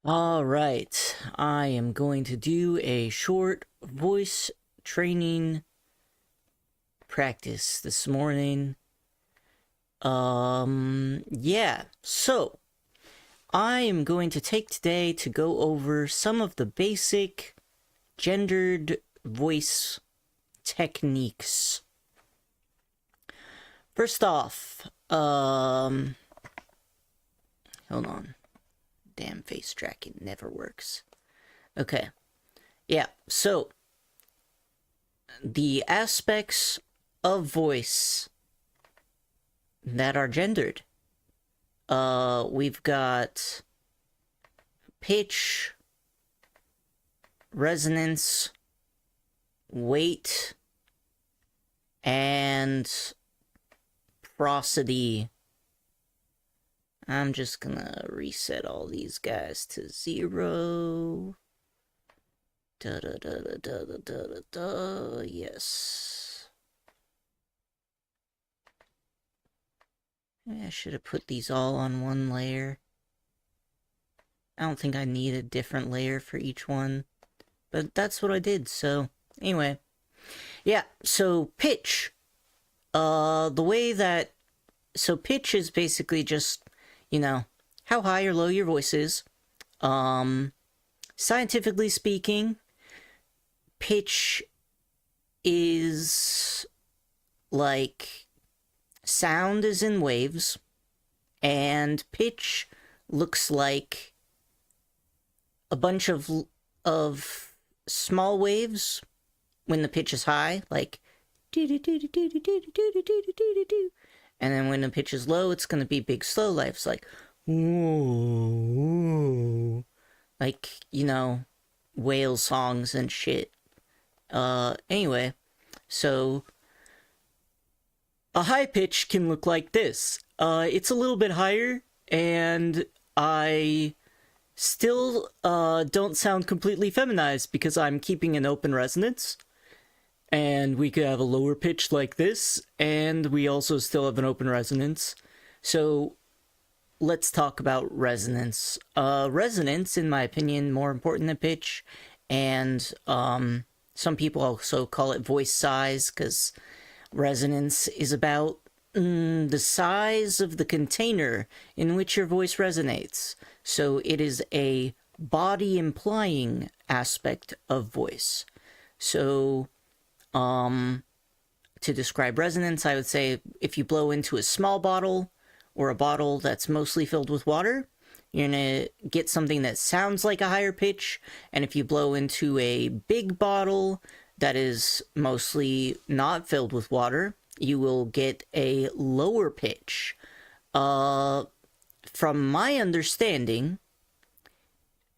All right, I am going to do a short voice training practice this morning. Yeah, so I am going to take today to go over some of the basic gendered voice techniques. First off, hold on. Damn, face tracking never works. Okay. Yeah, so the aspects of voice that are gendered. We've got pitch, resonance, weight, and prosody. I'm just gonna reset all these guys to 0. Da da da da da da da da. Yes. Maybe I should have put these all on one layer. I don't think I need a different layer for each one, but that's what I did. So anyway, yeah. So pitch. Pitch is basically just, how high or low your voice is. Scientifically speaking, pitch is like sound is in waves, and pitch looks like a bunch of small waves when the pitch is high, like and then when the pitch is low, it's going to be big slow waves, like like whale songs and shit. Anyway, so a high pitch can look like this. It's a little bit higher, and I still don't sound completely feminized because I'm keeping an open resonance. And we could have a lower pitch like this, and we also still have an open resonance. So let's talk about resonance. Resonance, in my opinion, more important than pitch, and some people also call it voice size, because resonance is about the size of the container in which your voice resonates. So it is a body implying aspect of voice. So to describe resonance, I would say if you blow into a small bottle or a bottle that's mostly filled with water, you're going to get something that sounds like a higher pitch. And if you blow into a big bottle that is mostly not filled with water, you will get a lower pitch. From my understanding,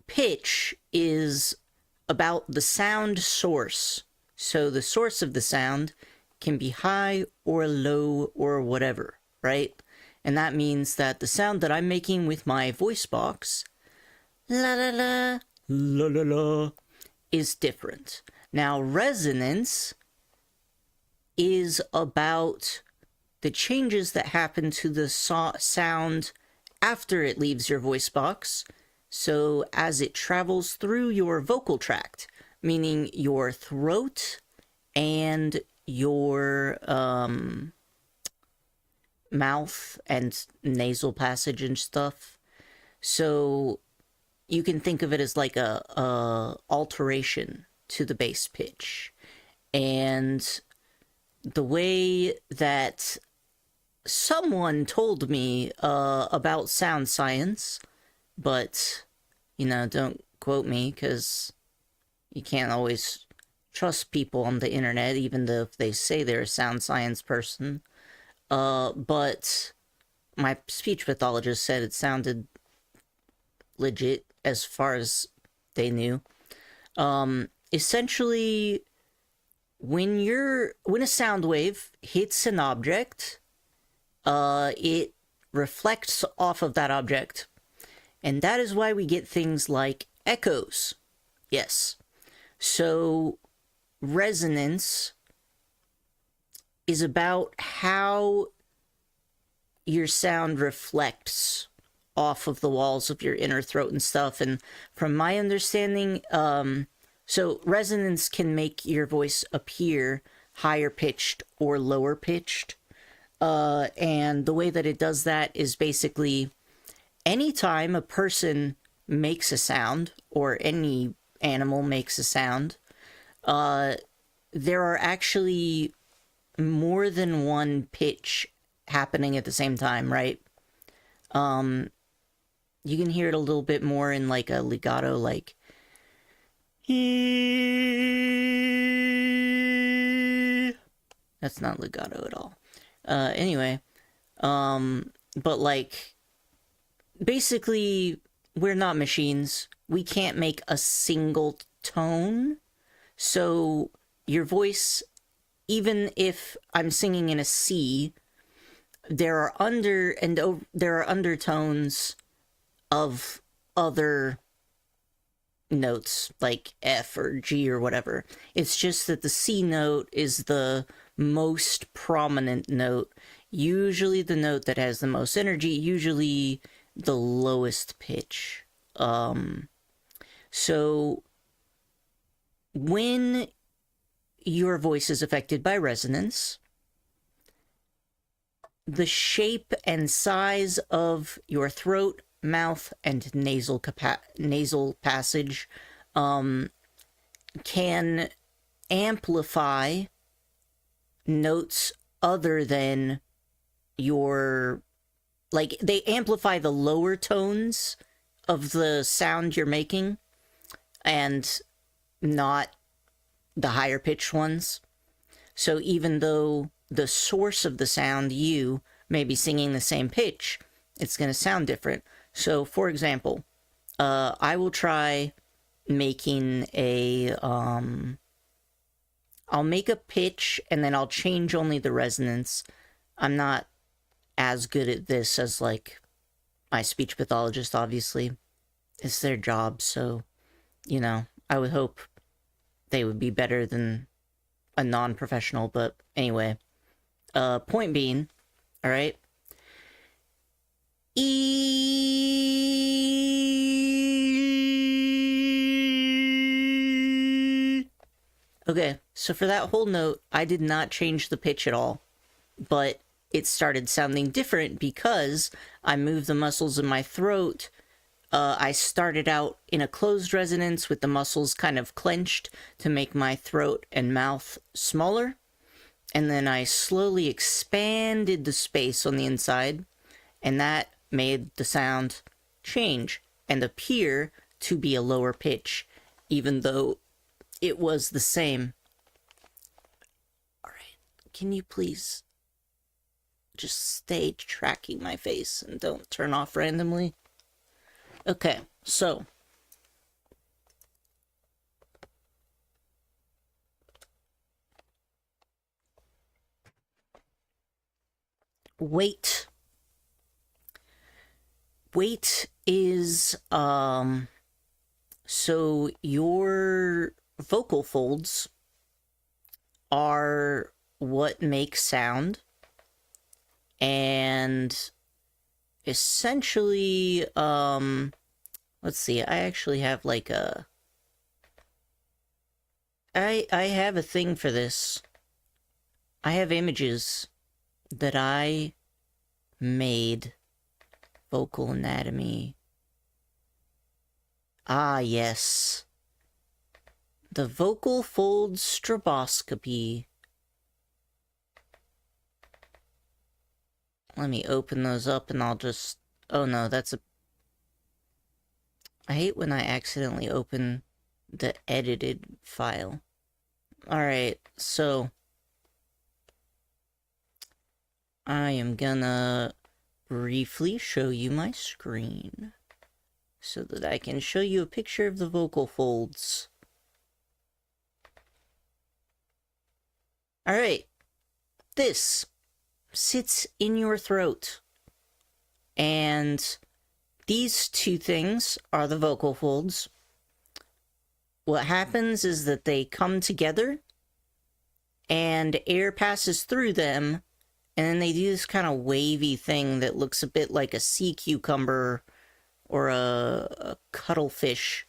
pitch is about the sound source. So the source of the sound can be high or low or whatever, right? And that means that the sound that I'm making with my voice box, la la la, la la la, is different. Now, resonance is about the changes that happen to the sound after it leaves your voice box. So as it travels through your vocal tract, meaning your throat and your mouth and nasal passage and stuff. So you can think of it as like a alteration to the bass pitch. And the way that someone told me about sound science, but, don't quote me, because you can't always trust people on the internet, even though if they say they're a sound science person. But my speech pathologist said it sounded legit as far as they knew. Essentially, when a sound wave hits an object, it reflects off of that object. And that is why we get things like echoes. Yes. So resonance is about how your sound reflects off of the walls of your inner throat and stuff. And from my understanding, so resonance can make your voice appear higher pitched or lower pitched. And the way that it does that is basically anytime a person makes a sound or any animal makes a sound, there are actually more than one pitch happening at the same time, right? You can hear it a little bit more in like a legato, like that's not legato at all. Anyway, but like basically we're not machines. We can't make a single tone. So your voice, even if I'm singing in a C, there are undertones of other notes like F or G or whatever. It's just that the C note is the most prominent note, usually the note that has the most energy, usually the lowest pitch. So when your voice is affected by resonance, the shape and size of your throat, mouth, and nasal passage can amplify notes other than your, like, they amplify the lower tones of the sound you're making and not the higher pitched ones. So even though the source of the sound, you may be singing the same pitch, it's going to sound different. So for example, I will try making a, I'll make a pitch and then I'll change only the resonance. I'm not as good at this as like my speech pathologist, obviously. It's their job, so, you know, I would hope they would be better than a non-professional, but anyway. Point being, all right. Okay, so for that whole note, I did not change the pitch at all, but it started sounding different because I moved the muscles in my throat. I started out in a closed resonance with the muscles kind of clenched to make my throat and mouth smaller. And then I slowly expanded the space on the inside, and that made the sound change and appear to be a lower pitch, even though it was the same. All right, can you please just stay tracking my face and don't turn off randomly? Okay, so weight. Weight is, so your vocal folds are what make sound, and essentially, let's see, I actually have like a, I have a thing for this. I have images that I made. Vocal anatomy. Ah, yes. The vocal fold stroboscopy. Let me open those up and I'll just... Oh no, that's a... I hate when I accidentally open the edited file. Alright, so... I am gonna briefly show you my screen so that I can show you a picture of the vocal folds. Alright, this sits in your throat, and these two things are the vocal folds. What happens is that they come together and air passes through them and then they do this kind of wavy thing that looks a bit like a sea cucumber or a cuttlefish.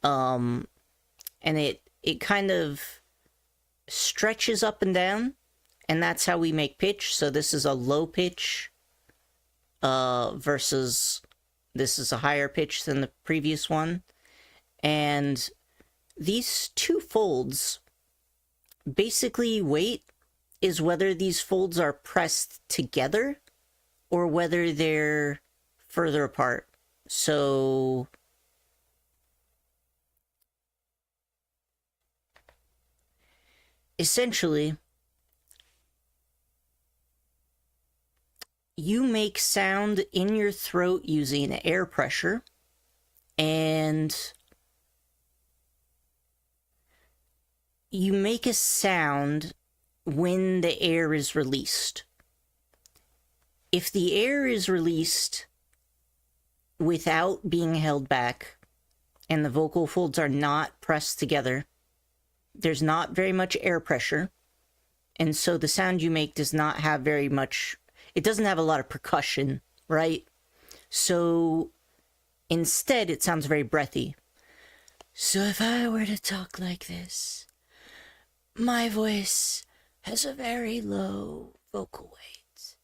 And it kind of stretches up and down, and that's how we make pitch. So this is a low pitch versus this is a higher pitch than the previous one. And these two folds, basically weight is whether these folds are pressed together or whether they're further apart. So essentially, you make sound in your throat using air pressure, and you make a sound when the air is released. If the air is released without being held back and the vocal folds are not pressed together, there's not very much air pressure, and so the sound you make does not have very much, it doesn't have a lot of percussion, right? So instead it sounds very breathy. So if I were to talk like this, my voice has a very low vocal weight.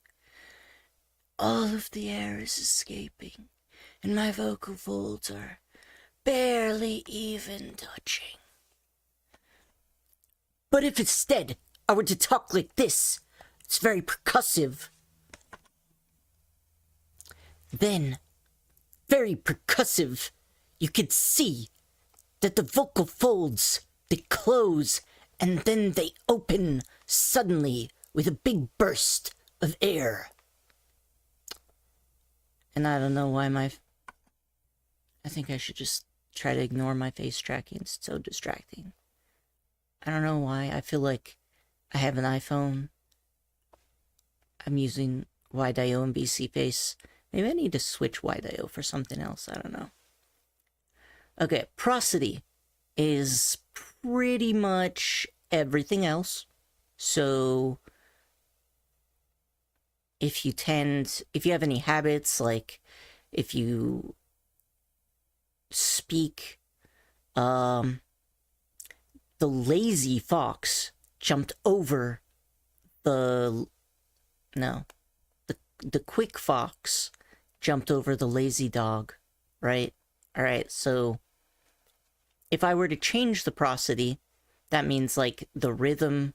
All of the air is escaping, and my vocal folds are barely even touching. But if instead I were to talk like this, it's very percussive. Then, very percussive, you could see that the vocal folds, they close and then they open suddenly with a big burst of air. And I don't know why I think I should just try to ignore my face tracking. It's so distracting. I don't know why. I feel like I have an iPhone. I'm using Wide.io and BC Face. Maybe I need to switch Wide.io for something else. I don't know. Okay, prosody is pretty much everything else. So if you have any habits, like if you speak, the lazy fox jumped over the quick fox jumped over the lazy dog, right? All right, so if I were to change the prosody, that means like the rhythm,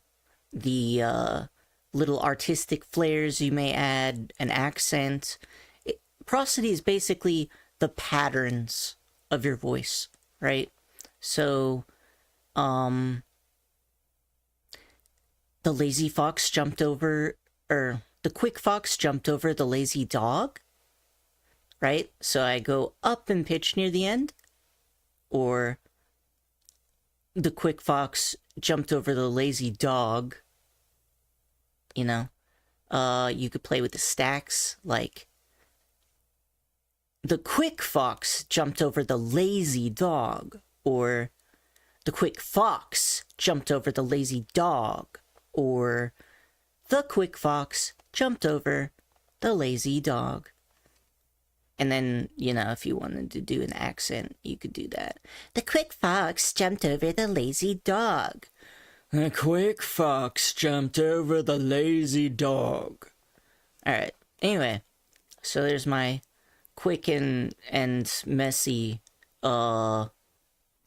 the little artistic flares you may add, an accent. Prosody is basically the patterns of your voice, right? So the lazy fox jumped over, or the quick fox jumped over the lazy dog, right? So I go up in pitch near the end, or the quick fox jumped over the lazy dog. You know, you could play with the stacks, like the quick fox jumped over the lazy dog, or the quick fox jumped over the lazy dog, or the quick fox jumped over the lazy dog. And then, you know, if you wanted to do an accent, you could do that. The quick fox jumped over the lazy dog. The quick fox jumped over the lazy dog. Alright, anyway. So there's my quick and messy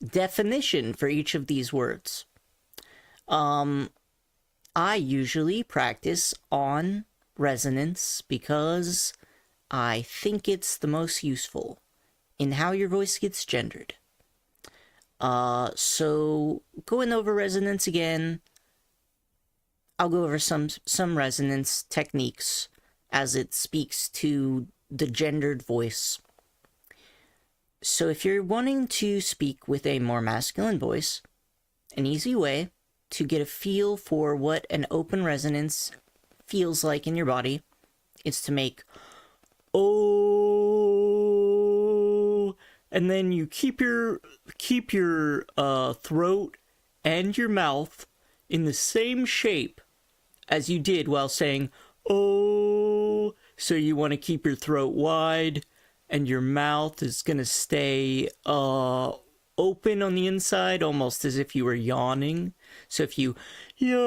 definition for each of these words. I usually practice on resonance because I think it's the most useful in how your voice gets gendered. So going over resonance again, I'll go over some resonance techniques as it speaks to the gendered voice. So if you're wanting to speak with a more masculine voice, an easy way to get a feel for what an open resonance feels like in your body is to make oh, and then you keep your throat and your mouth in the same shape as you did while saying oh. So you want to keep your throat wide, and your mouth is going to stay open on the inside, almost as if you were yawning. So if you yawn,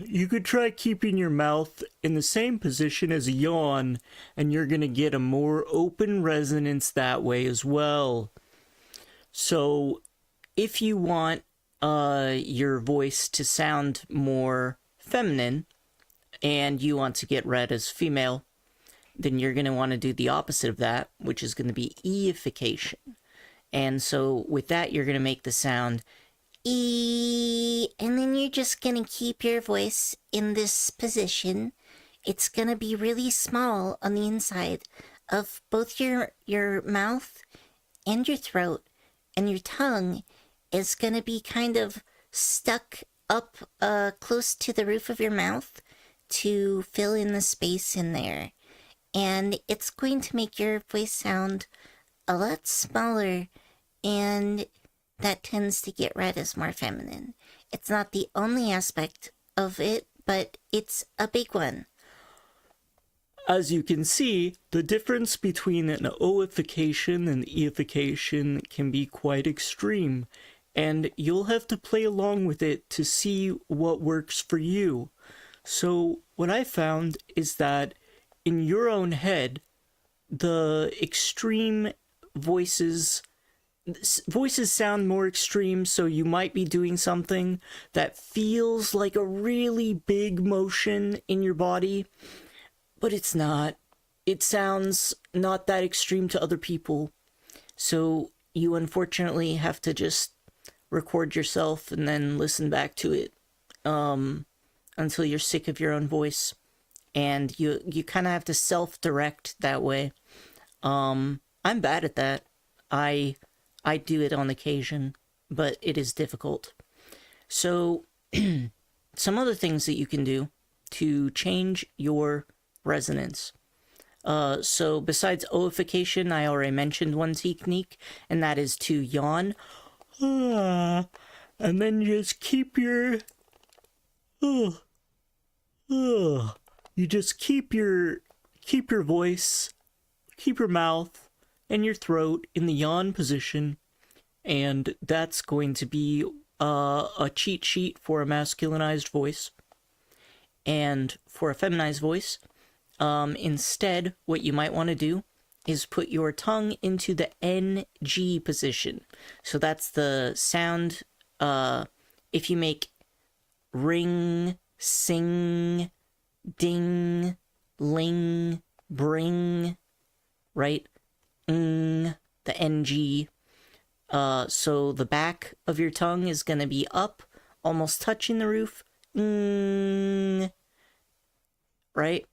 you could try keeping your mouth in the same position as a yawn, and you're going to get a more open resonance that way as well. So if you want your voice to sound more feminine, and you want to get read as female, then you're going to want to do the opposite of that, which is going to be eification. And so with that, you're going to make the sound E, and then you're just going to keep your voice in this position. It's going to be really small on the inside of both your mouth and your throat, and your tongue is going to be kind of stuck up close to the roof of your mouth to fill in the space in there. And it's going to make your voice sound a lot smaller, and that tends to get read as more feminine. It's not the only aspect of it, but it's a big one. As you can see, the difference between an oification and eification can be quite extreme, and you'll have to play along with it to see what works for you. So what I found is that in your own head, the extreme voices sound more extreme, so you might be doing something that feels like a really big motion in your body, but it's not. It sounds not that extreme to other people. So you unfortunately have to just record yourself and then listen back to it until you're sick of your own voice. And you kind of have to self-direct that way. I'm bad at that. I do it on occasion, but it is difficult. So some other things that you can do to change your resonance. So besides oification, I already mentioned one technique, and that is to yawn. And then just keep your... You just keep your voice, keep your mouth and your throat in the yawn position, and that's going to be a cheat sheet for a masculinized voice. And for a feminized voice, instead, what you might want to do is put your tongue into the NG position. So that's the sound, if you make ring, sing, ding, ling, bring, right? The NG. So the back of your tongue is going to be up, almost touching the roof. Right?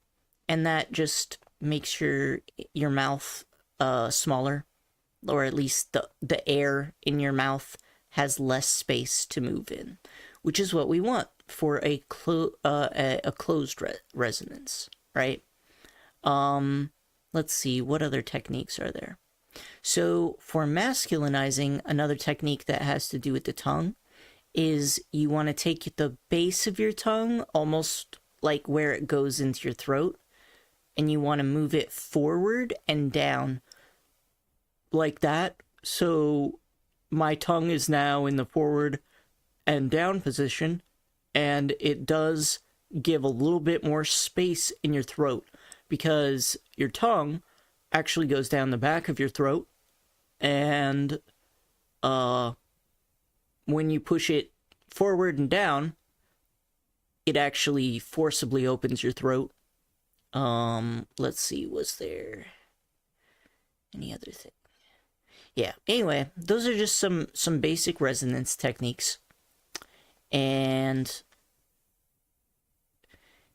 And that just makes your mouth smaller, or at least the air in your mouth has less space to move in, which is what we want for a closed resonance, right? Let's see, what other techniques are there? So for masculinizing, another technique that has to do with the tongue is you want to take the base of your tongue, almost like where it goes into your throat, and you want to move it forward and down like that. So my tongue is now in the forward and down position, and it does give a little bit more space in your throat, because your tongue actually goes down the back of your throat, and when you push it forward and down, it actually forcibly opens your throat. Let's see, was there any other thing? Yeah, anyway, those are just some basic resonance techniques. And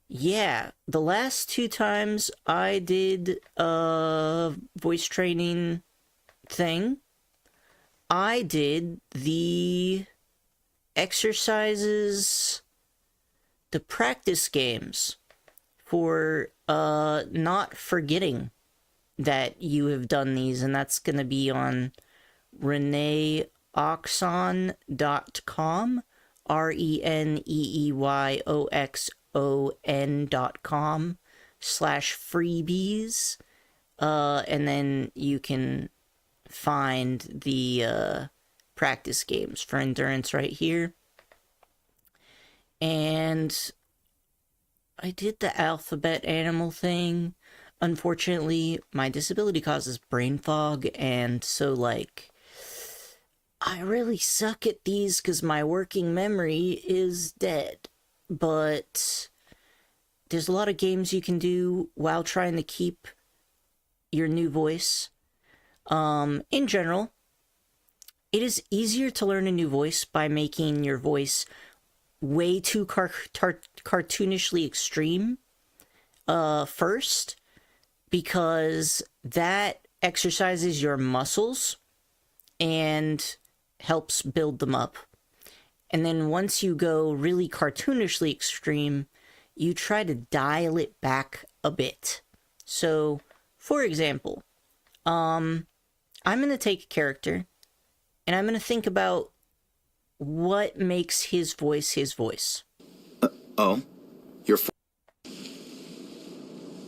yeah, the last 2 times I did a voice training thing, I did the exercises, the practice games for not forgetting that you have done these, and that's going to be on reneeoxon.com, RENEEYOXON.com. patreon.com/freebies. And then you can find the practice games for endurance right here. And I did the alphabet animal thing. Unfortunately, my disability causes brain fog, and so, like, I really suck at these because my working memory is dead. But there's a lot of games you can do while trying to keep your new voice. In general, it is easier to learn a new voice by making your voice way too cartoonishly extreme first, because that exercises your muscles and helps build them up. And then once you go really cartoonishly extreme, you try to dial it back a bit. So, for example, I'm going to take a character and I'm going to think about what makes his voice his voice. Oh? You're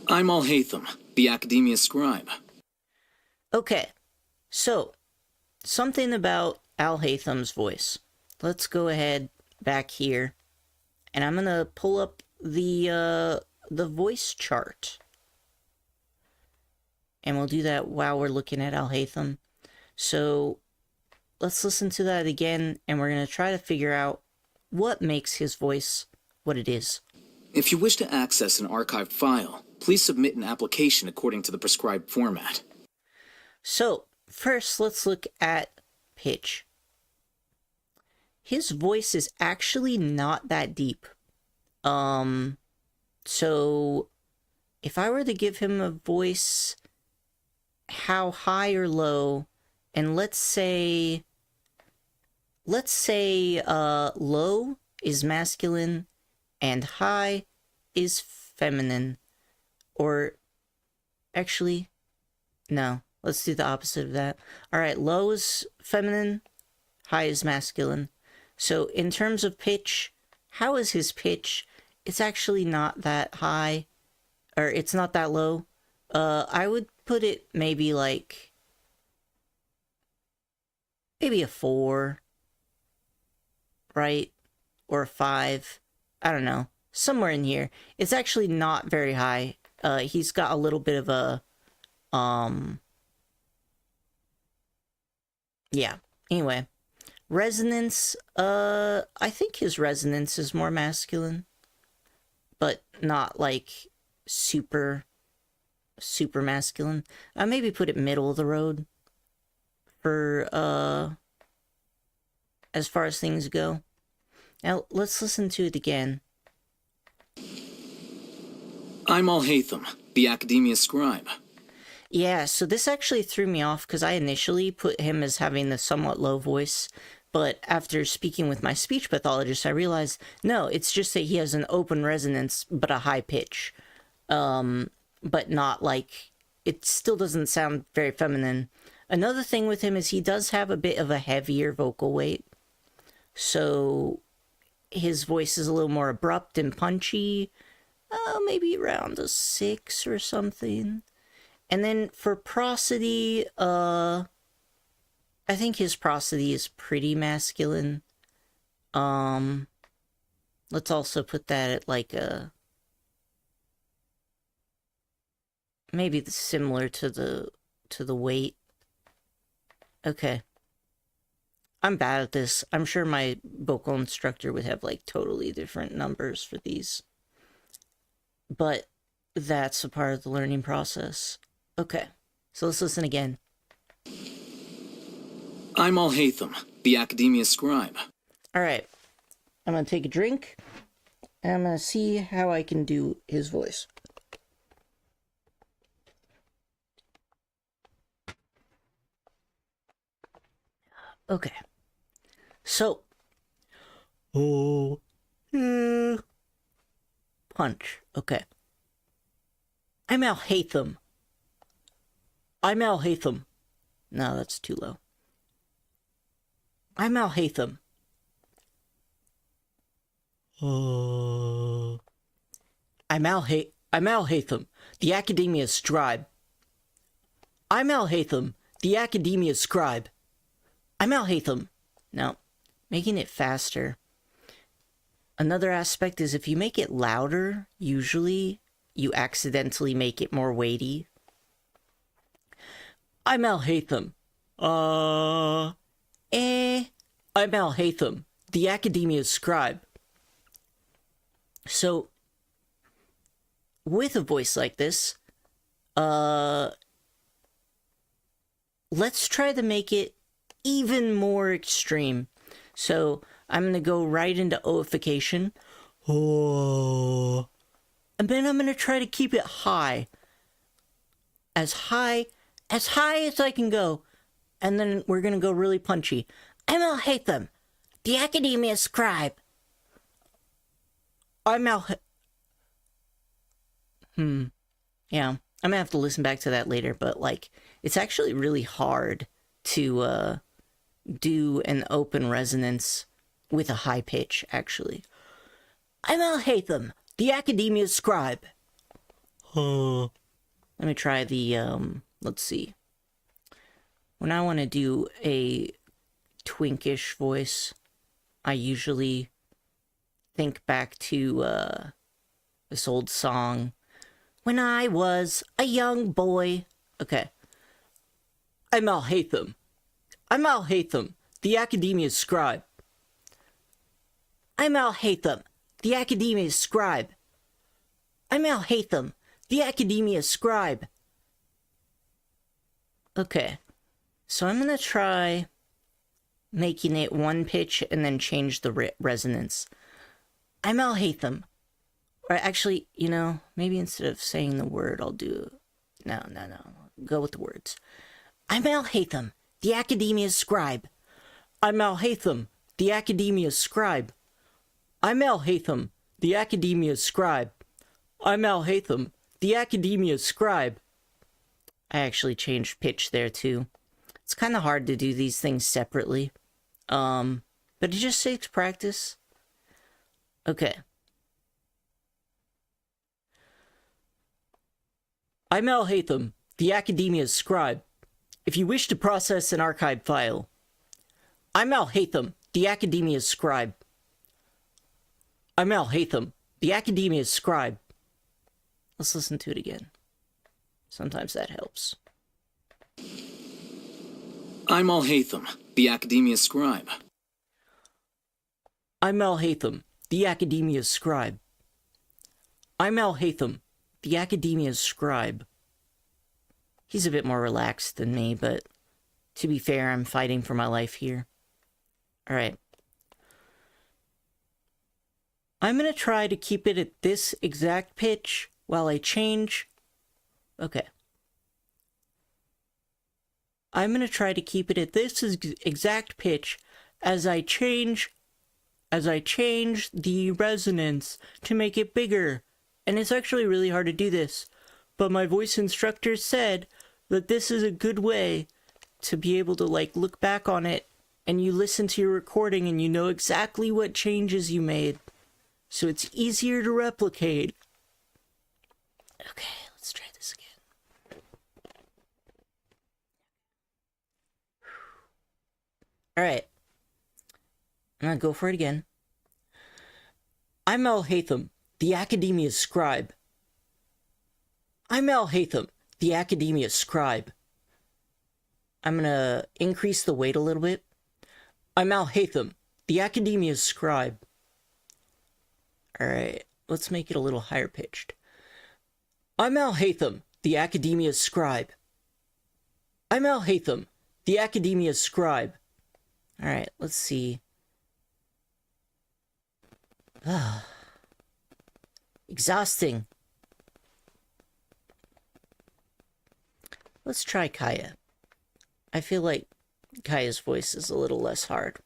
I'm Al-Haytham, the Academia Scribe. Okay, so something about Al-Haytham's voice. Let's go ahead back here, and I'm gonna pull up the voice chart. And we'll do that while we're looking at Al-Haytham. So let's listen to that again, and we're going to try to figure out what makes his voice what it is. If you wish to access an archived file, please submit an application according to the prescribed format. So, first, let's look at pitch. His voice is actually not that deep. So if I were to give him a voice, how high or low, and let's say low is masculine and high is feminine. Or actually, no, let's do the opposite of that. All right, low is feminine, high is masculine. So in terms of pitch, how is his pitch? It's actually not that high, or it's not that low. I would put it maybe like, maybe a 4, right? Or a 5. I don't know. Somewhere in here. It's actually not very high. He's got a little bit of a, yeah. Anyway. Resonance, I think his resonance is more masculine. But not, like, super masculine. Maybe put it middle of the road for, as far as things go. Now, let's listen to it again. I'm Al-Haytham, the Academia Scribe. Yeah, so this actually threw me off because I initially put him as having the somewhat low voice, but after speaking with my speech pathologist, I realized, no, it's just that he has an open resonance, but a high pitch. But not like, it still doesn't sound very feminine. Another thing with him is he does have a bit of a heavier vocal weight. So his voice is a little more abrupt and punchy. Maybe around a 6 or something. And then for prosody, I think his prosody is pretty masculine. Let's also put that at like a, maybe similar to the weight. Okay. I'm bad at this. I'm sure my vocal instructor would have like totally different numbers for these. But that's a part of the learning process. Okay, so let's listen again. I'm Al-Haytham, the Academia Scribe. Alright, I'm gonna take a drink, and I'm gonna see how I can do his voice. Okay, so, oh, yeah. Punch, okay. I'm Al-Haytham. I'm Al-Haytham. No, that's too low. I'm Al-Haytham. I'm Al Haytham, the Academia Scribe. I'm Al Haytham, the Academia Scribe. I'm Al Haytham. Now, making it faster. Another aspect is if you make it louder, usually you accidentally make it more weighty. I'm Al Haytham. I'm Al Haytham, the Academia Scribe. So, with a voice like this, let's try to make it even more extreme. So, I'm going to go right into oification. Oh. And then I'm going to try to keep it high. As high as I can go. And then we're going to go really punchy. I'm Al Haytham, the Academia Scribe. I'm Al... Yeah, I'm gonna have to listen back to that later, but, like, it's actually really hard to, do an open resonance with a high pitch, actually. I'm Al Haytham, the Academia Scribe. Let me try the, let's see. When I want to do a twinkish voice, I usually think back to, this old song, When I Was a Young Boy. Okay. I'm Al Haytham. I'm Al Haytham, the Academia Scribe. I'm Al Haytham, the Academia Scribe. I'm Al Haytham, the Academia Scribe. Okay. So I'm gonna try making it one pitch and then change the resonance. I'm Al Haytham. Or actually, you know, maybe instead of saying the word, I'll do... No. Go with the words. I'm Al Haytham, the Academia Scribe. I'm Al Haytham, the Academia Scribe. I'm Al Haytham, the Academia Scribe. I'm Al Haytham, the Academia Scribe. I actually changed pitch there too. It's kind of hard to do these things separately. But it just takes practice. Okay. I'm Al Haytham, the Academia Scribe. If you wish to process an archive file, I'm Al Haytham, the Academia Scribe. I'm Al Haytham, the Academia Scribe. Let's listen to it again. Sometimes that helps. I'm Al Haytham, the Academia Scribe. I'm Al Haytham, the Academia Scribe. I'm Al Haytham, the Academia Scribe. He's a bit more relaxed than me, but to be fair, I'm fighting for my life here. Alright. I'm gonna try to keep it at this exact pitch while I change. Okay. I'm gonna try to keep it at this exact pitch as I change the resonance to make it bigger. And it's actually really hard to do this, but my voice instructor said that this is a good way to be able to, like, look back on it and you listen to your recording and you know exactly what changes you made. So it's easier to replicate. Okay, let's try this again. Alright. I'm gonna go for it again. I'm Al Haytham, the Academia Scribe. I'm Al Haytham, the Academia Scribe. I'm gonna increase the weight a little bit. I'm Al Haytham, the Academia Scribe. Alright, let's make it a little higher pitched. I'm Al Haytham, the Academia Scribe. I'm Al Haytham, the Academia Scribe. Alright, let's see. Exhausting. Let's try Kaya. I feel like Kaya's voice is a little less hard.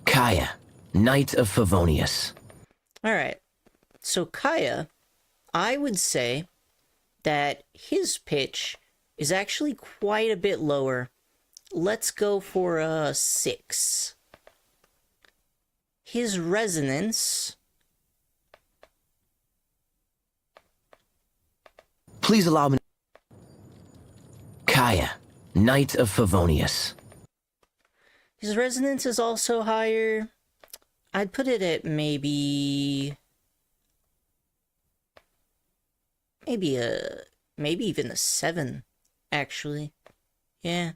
Kaya, Knight of Favonius. Alright, so Kaya, I would say that his pitch is actually quite a bit lower. Let's go for a 6. his resonance... Please allow me. Kaya, Knight of Favonius. His resonance is also higher. I'd put it at maybe even a 7, actually. Yeah.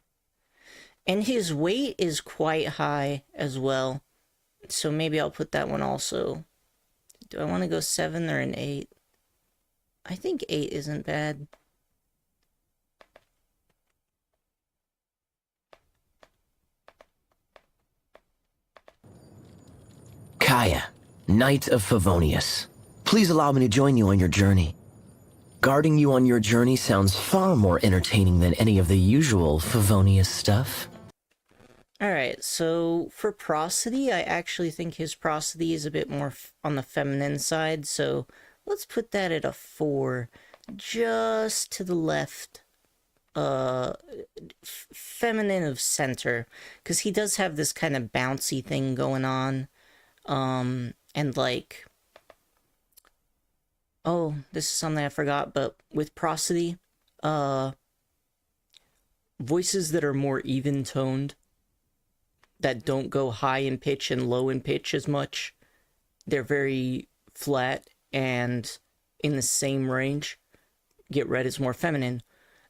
And his weight is quite high as well. So maybe I'll put that one also. Do I want to go 7 or an 8? I think 8 isn't bad. Kaya, Knight of Favonius. Please allow me to join you on your journey. Guarding you on your journey sounds far more entertaining than any of the usual Favonius stuff. Alright, so for prosody, I actually think his prosody is a bit more on the feminine side, so let's put that at a 4, just to the left, feminine of center, because he does have this kind of bouncy thing going on, and like, oh, this is something I forgot, but with prosody, voices that are more even-toned, that don't go high in pitch and low in pitch as much, they're very flat and in the same range, get read as more feminine,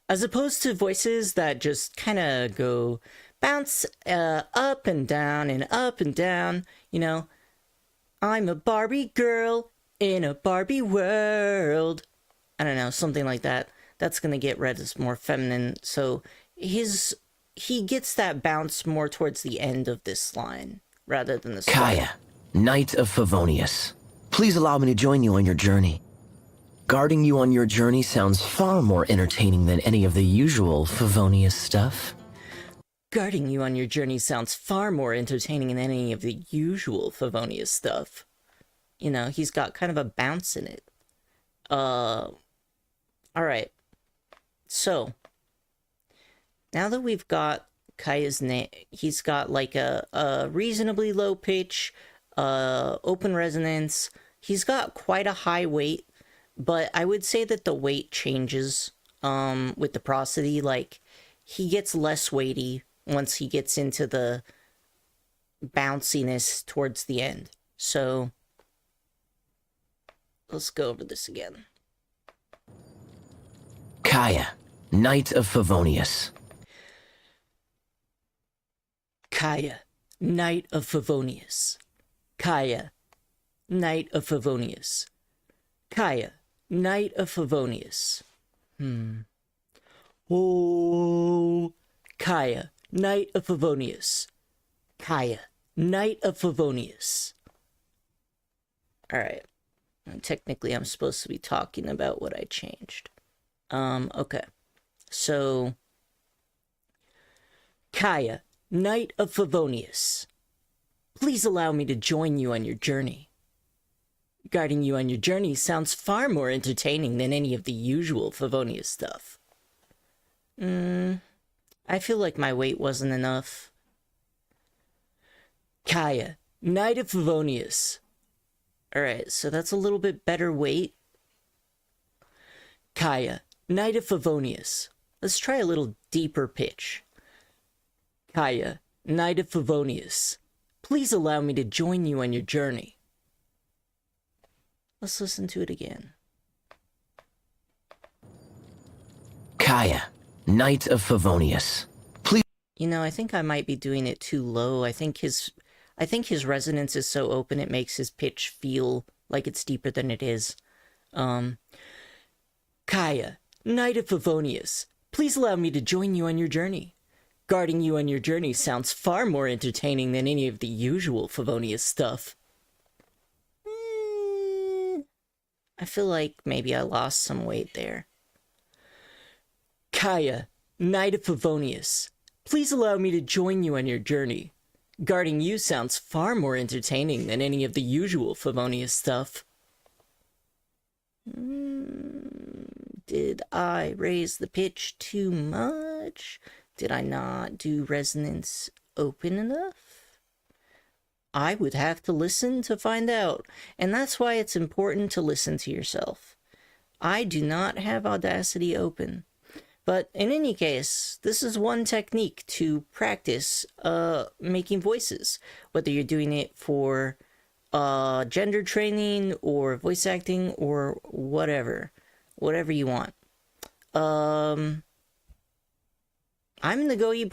as opposed to voices that just kind of go bounce up and down, you know, I'm a Barbie girl in a Barbie world. I don't know, something like that. That's gonna get read as more feminine, so he gets that bounce more towards the end of this line, rather than the start. Kaya, Knight of Favonius. Please allow me to join you on your journey. Guarding you on your journey sounds far more entertaining than any of the usual Favonius stuff. Guarding you on your journey sounds far more entertaining than any of the usual Favonius stuff. You know, he's got kind of a bounce in it. Alright. So, now that we've got Kaya's name, he's got like a reasonably low pitch, open resonance. He's got quite a high weight, but I would say that the weight changes with the prosody. Like, he gets less weighty once he gets into the bounciness towards the end. So, let's go over this again. Kaya, Knight of Favonius. Kaya, Knight of Favonius. Kaya, Knight of Favonius. Kaya, Knight of Favonius. Oh, Kaya, Knight of Favonius. Kaya, Knight of Favonius. Alright. Technically, I'm supposed to be talking about what I changed. Okay. So, Kaya, Knight of Favonius. Please allow me to join you on your journey. Guarding you on your journey sounds far more entertaining than any of the usual Favonius stuff. I feel like my weight wasn't enough. Kaya, Knight of Favonius. Alright, so that's a little bit better weight. Kaya, Knight of Favonius. Let's try a little deeper pitch. Kaya, Knight of Favonius. Please allow me to join you on your journey. Let's listen to it again. Kaya, Knight of Favonius. Please. You know, I think I might be doing it too low. I think his resonance is so open it makes his pitch feel like it's deeper than it is. Kaya, Knight of Favonius. Please allow me to join you on your journey. Guarding you on your journey sounds far more entertaining than any of the usual Favonius stuff. I feel like maybe I lost some weight there. Kaya, Knight of Favonius. Please allow me to join you on your journey. Guarding you sounds far more entertaining than any of the usual Favonius stuff. Did I raise the pitch too much? Did I not do resonance open enough? I would have to listen to find out, and that's why it's important to listen to yourself. I do not have Audacity open. But in any case, this is one technique to practice making voices, whether you're doing it for gender training or voice acting or whatever you want. I'm gonna go eat